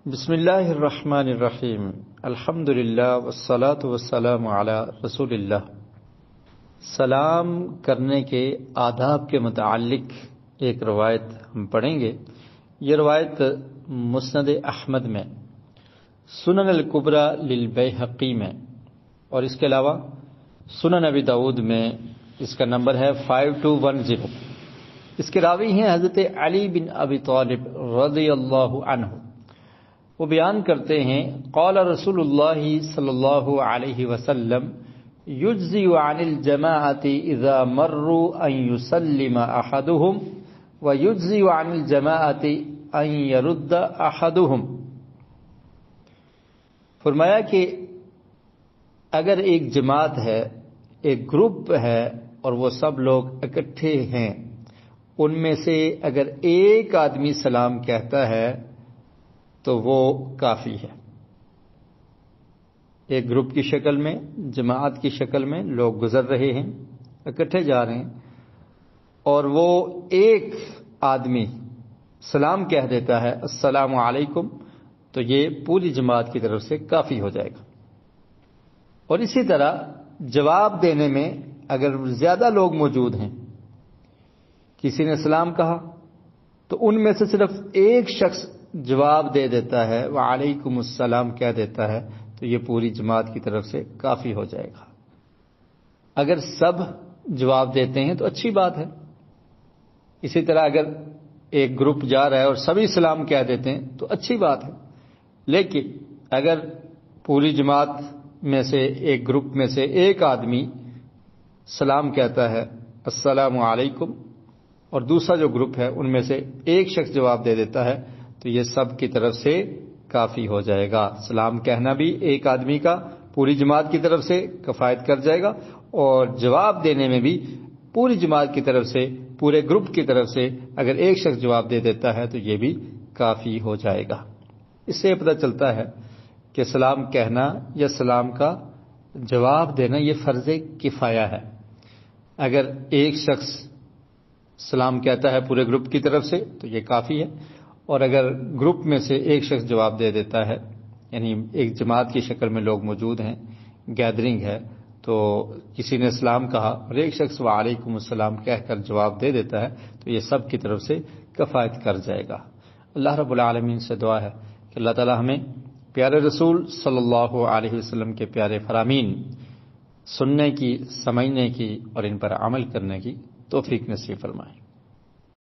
بسم اللہ الرحمن الرحیم الحمد للہ والصلاة والسلام علی رسول اللہ۔ سلام کرنے کے آداب کے متعلق ایک روایت ہم پڑھیں گے۔ یہ روایت مسند احمد میں، سنن الکبری للبیہقی میں، اور اس کے علاوہ سنن ابی داؤد میں اس کا نمبر ہے 5210۔ اس کے راوی ہیں حضرت علی بن ابی طالب رضی اللہ عنہ۔ وہ بیان کرتے ہیں قال رسول اللہ صلی اللہ علیہ وسلم یجزی عن الجماعۃ اذا مروا ان یسلم احدهم ویجزی عن الجماعۃ ان یرد احدهم۔ فرمایا کہ اگر ایک جماعت ہے، ایک گروپ ہے اور وہ سب لوگ اکٹھے ہیں، ان میں سے اگر ایک آدمی سلام کہتا ہے تو وہ کافی ہے۔ ایک گروپ کی شکل میں، جماعت کی شکل میں لوگ گزر رہے ہیں، اکٹھے جا رہے ہیں، اور وہ ایک آدمی سلام کہہ دیتا ہے السلام علیکم، تو یہ پوری جماعت کی طرف سے کافی ہو جائے گا۔ اور اسی طرح جواب دینے میں اگر زیادہ لوگ موجود ہیں، کسی نے سلام کہا تو ان میں سے صرف ایک شخص جواب دے دیتا ہے وعلیکم السلام کہہ دیتا ہے، تو یہ پوری جماعت کی طرف سے کافی ہو جائے گا۔ اگر سب جواب دیتے ہیں تو اچھی بات ہے۔ اسی طرح اگر ایک گروپ جا رہا ہے اور سبھی سلام کہہ دیتے ہیں تو اچھی بات ہے، لیکن اگر پوری جماعت میں سے ایک گروپ میں سے ایک آدمی سلام کہتا ہے السلام علیکم اور دوسرا جو گروپ ہے ان میں سے ایک شخص جواب دے دیتا ہے، تو یہ سب کی طرف سے کافی ہو جائے گا۔ سلام کہنا بھی ایک آدمی کا پوری جماعت کی طرف سے کفایت کر جائے گا، اور جواب دینے میں بھی پوری جماعت کی طرف سے، پورے گروپ کی طرف سے اگر ایک شخص جواب دے دیتا ہے تو یہ بھی کافی ہو جائے گا۔ اس سے پتہ چلتا ہے کہ سلام کہنا یا سلام کا جواب دینا یہ فرض کفایہ ہے۔ اگر ایک شخص سلام کہتا ہے پورے گروپ کی طرف سے تو یہ کافی ہے، اور اگر گروپ میں سے ایک شخص جواب دے دیتا ہے، یعنی ایک جماعت کی شکل میں لوگ موجود ہیں، گیدرنگ ہے، تو کسی نے سلام کہا اور ایک شخص وعلیکم السلام کہہ کر جواب دے دیتا ہے تو یہ سب کی طرف سے کفایت کر جائے گا۔ اللہ رب العالمین سے دعا ہے کہ اللہ تعالی ہمیں پیارے رسول صلی اللہ علیہ وسلم کے پیارے فرامین سننے کی، سمجھنے کی اور ان پر عمل کرنے کی توفیق نصیب فرمائے۔